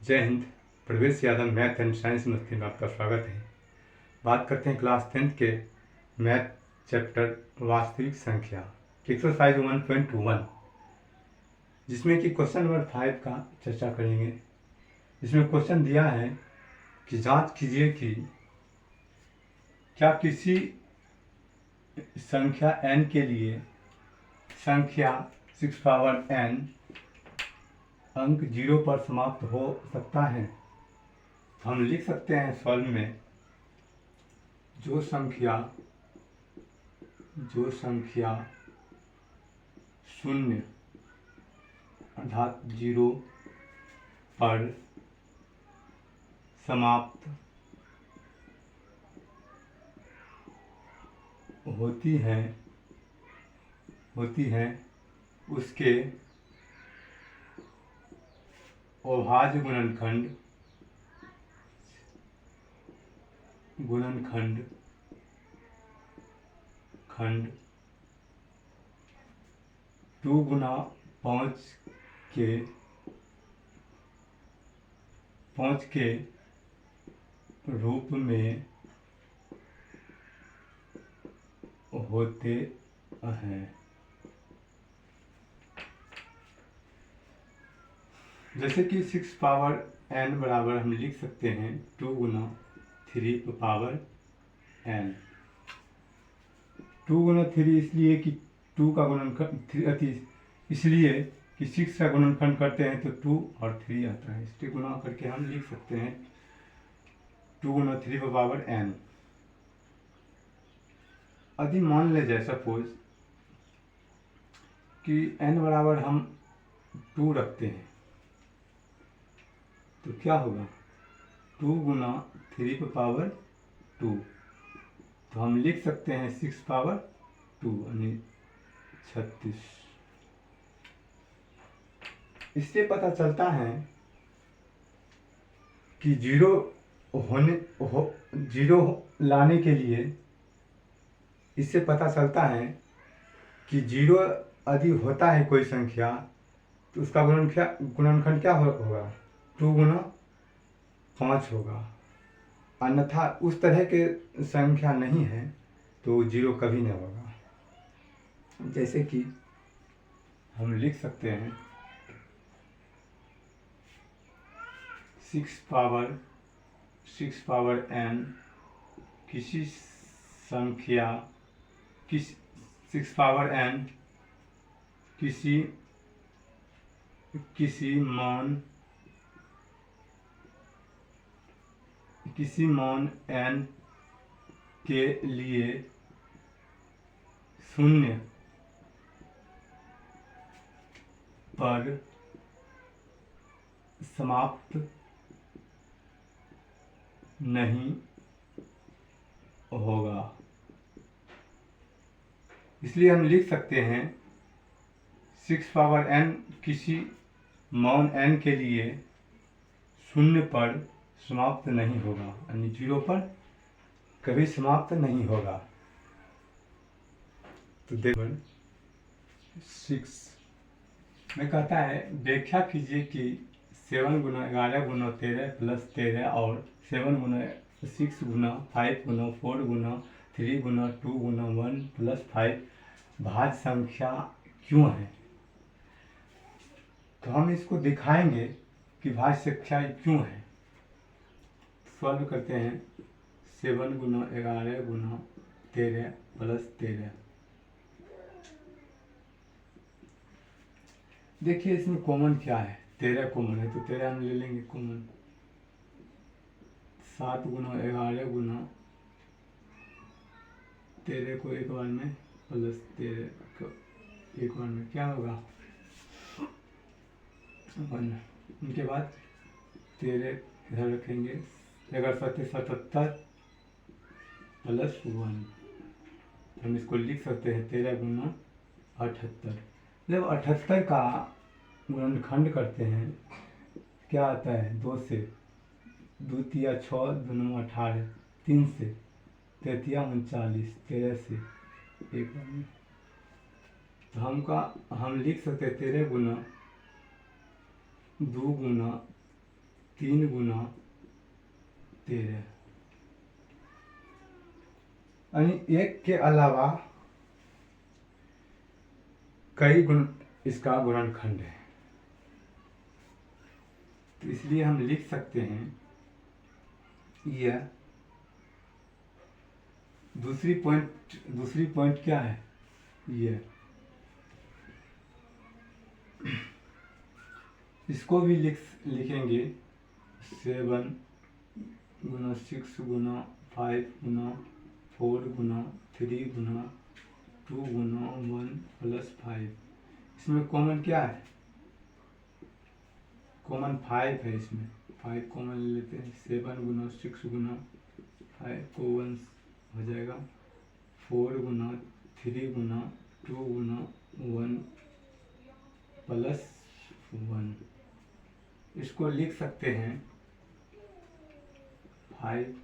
जय हिंद। प्रवेश Yadav math and science मस्ती में आपका स्वागत है। बात करते हैं क्लास 10th के मैथ चैप्टर वास्तविक संख्या एक्सरसाइज 1.1, जिसमें कि क्वेश्चन नंबर 5 का चर्चा करेंगे। इसमें क्वेश्चन दिया है कि जांच कीजिए कि क्या किसी संख्या n के लिए संख्या 6 पावर n अंक 0 पर समाप्त हो सकता है। हम लिख सकते हैं सॉल्व में जो संख्या शून्य अर्थात 0 पर समाप्त होती है उसके अभाज्य खंड 2 गुना 5 के रूप में होते हैं। जैसे कि 6 पावर n बराबर हम लिख सकते हैं 2 गुना 3 पावर n। 2 गुना 3 इसलिए कि 2 का गुणनखंड इसलिए कि 6 का गुणनखंड करते हैं तो 2 और 3 आता है, इसलिए गुना करके हम लिख सकते हैं 2 गुना 3 पावर n। यदि मान ले जाए सपोज कि n बराबर हम 2 रखते हैं तो क्या होगा 2 गुना 3 पावर 2, तो हम लिख सकते हैं 6 पावर 2 यानी 36। इससे पता चलता है कि जीरो लाने के लिए इससे पता चलता है कि 0 यदि होता है कोई संख्या तो उसका गुणनखंड क्या होगा 2 गुना 5 होगा। अन्यथा उस तरह के संख्या नहीं है तो 0 कभी नहीं होगा। जैसे कि हम लिख सकते हैं 6 पावर n किसी संख्या 6 पावर n किसी मान n के लिए शून्य पर समाप्त नहीं होगा। इसलिए हम लिख सकते हैं 6 पावर n किसी मान n के लिए शून्य पर समाप्त नहीं होगा, यानी 0 पर कभी समाप्त नहीं होगा। तो देखो 6 में कहता है व्याख्या कीजिए कि 7 गुना 11 गुना 13 प्लस 13 और 7 गुना 6 गुना 5 गुना 4 गुना 3 गुना 2 गुना 1 प्लस 5 भाज्य संख्या क्यों है। तो हम इसको दिखाएंगे कि भाज्य संख्या क्यों है। सॉल्व करते हैं 7 गुना 11 गुना 13 प्लस 13। देखिए इसमें कॉमन क्या है, 13 कॉमन है तो 13 हम ले लेंगे कॉमन। 7 गुना 11 गुना 13 को एक बार में प्लस 13 को एक बार में क्या होगा 1। उनके बाद 13 इधर रखेंगे 77 प्लस 1। हम इसको लिख सकते हैं 13 गुना 78। जब 78 का गुणनखंड करते हैं क्या आता है 2 से 2 तिया 6 2 18 3 से 3 तिया 39 13 से एक बार में। तो हम लिख सकते हैं 13 गुना 2 गुना 3 गुना 13, यानी एक के अलावा कई गुण इसका गुणनखंड है। तो इसलिए हम लिख सकते हैं यह दूसरी पॉइंट क्या है, यह इसको भी लिखेंगे 7 गुना 6 गुना 5 गुना 4 गुना 3 गुना 2 गुना 1 प्लस 5। इसमें कॉमन क्या है, कॉमन 5 है, इसमें 5 कॉमन ले लेते हैं। 7 गुना 6 गुना 5 को 1 हो जाएगा, 4 गुना 3 गुना 2 गुना 1 प्लस 1। इसको लिख सकते हैं 5।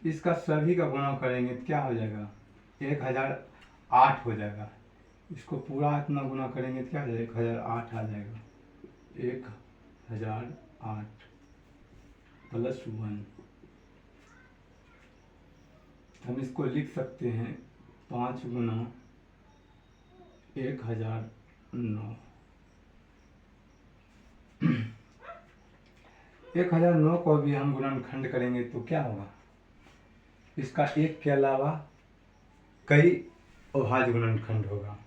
इसका सभी का गुणा करेंगे तो क्या हो जाएगा, 1008 हो जाएगा। इसको पूरा इतना गुना करेंगे तो क्या हो जाएगा, 1008 आ जाएगा। 1008 प्लस 1। हम इसको लिख सकते हैं 5 गुना 1009। 1009 को भी हम गुणनखंड करेंगे तो क्या होगा, इसका एक के अलावा कई अभाज्य गुणनखंड होगा।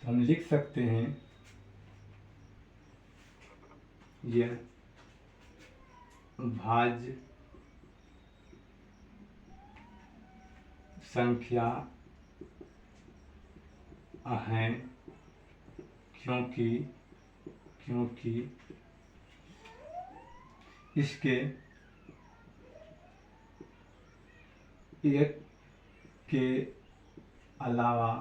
हम लिख सकते हैं यह भाज्य संख्या है, क्योंकि इसके एक के अलावा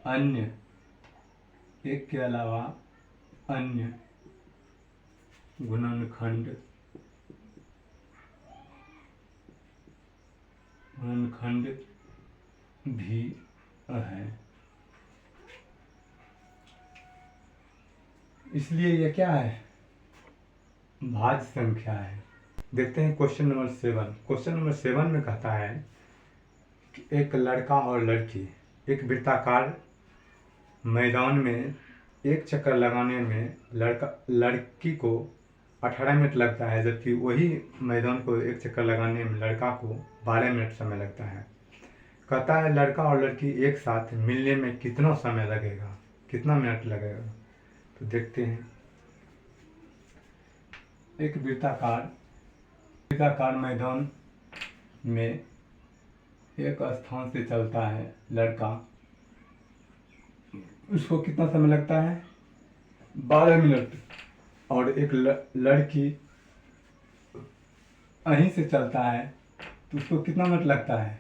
अन्य गुणनखंड भी है। इसलिए यह क्या है, भाज्य संख्या है। देखते हैं क्वेश्चन नंबर 7। क्वेश्चन नंबर 7 में कहता है कि एक लड़का और लड़की एक वृत्ताकार मैदान में एक चक्कर लगाने में लड़की को 18 मिनट लगता है, जबकि वही मैदान को एक चक्कर लगाने में लड़का को 12 मिनट समय लगता है। कहता है लड़का और लड़की एक साथ मिलने में कितना समय लगेगा, कितना मिनट लगेगा। तो देखते हैं, एक वृत्ताकार मैदान में एक स्थान से चलता है लड़का, उसको कितना समय लगता है, 12 मिनट। और एक लड़की यहीं से चलता है तो उसको कितना मिनट लगता है,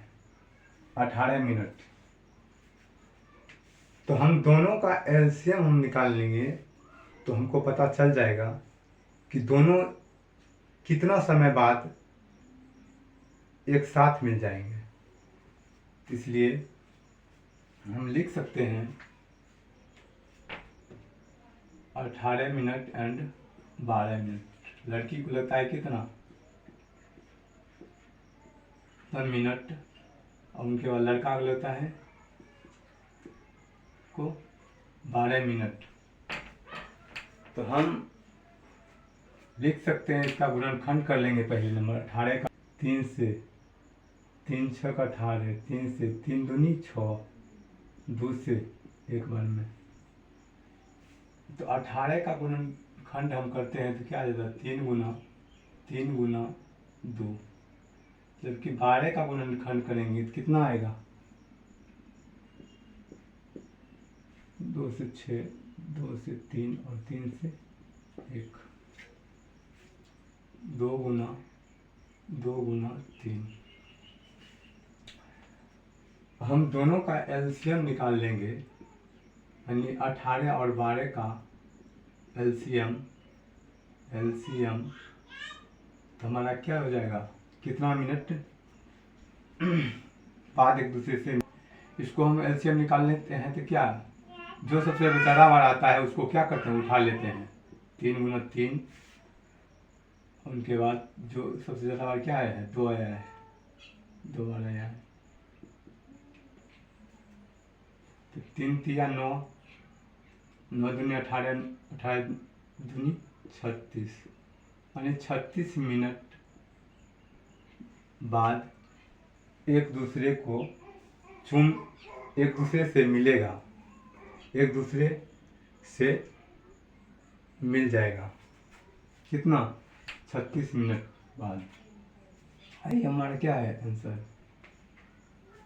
18 मिनट। तो हम दोनों का एलसीएम हम निकाल लेंगे तो हमको पता चल जाएगा कि दोनों कितना समय बाद एक साथ मिल जाएंगे। इसलिए हम लिख सकते हैं 18 मिनट एंड 12 मिनट। लड़की को लगता है कितना मिनट, और उनके बाद लड़का को लगता है को 12 मिनट। तो हम लिख सकते हैं, इसका गुणनखंड कर लेंगे। पहले नंबर 18 का 3 से 3 6 का 18, 3 से 3 दूनी 6, 2 से एक बार में। तो 18 का गुणनखंड हम करते हैं तो क्या आ जाता है, 3 गुना 2। जबकि 12 का गुणनखंड करेंगे तो कितना आएगा, 2 से 6, 2 से 3 और 3 से 1, 2 गुना 3। हम दोनों का एलसीएम निकाल लेंगे, यानी 18 और 12 का एलसीएम तो हमारा क्या हो जाएगा, कितना मिनट बाद एक दूसरे से, इसको हम एलसीएम निकाल लेते हैं तो क्या, जो सबसे ज़्यादा बार आता है उसको क्या करते हैं, उठा लेते हैं, 3 × 3। उनके बाद जो सबसे ज़्यादा बार क्या आया है, 2 आया है, 2 बार आया है, तो 3 × 9, 9 दूनी 18, 18 दूनी 36, यानी 36 मिनट बाद एक दूसरे को एक दूसरे से मिलेगा, एक दूसरे से मिल जाएगा। कितना, 36 मिनट बाद। आई हमारा क्या है आंसर।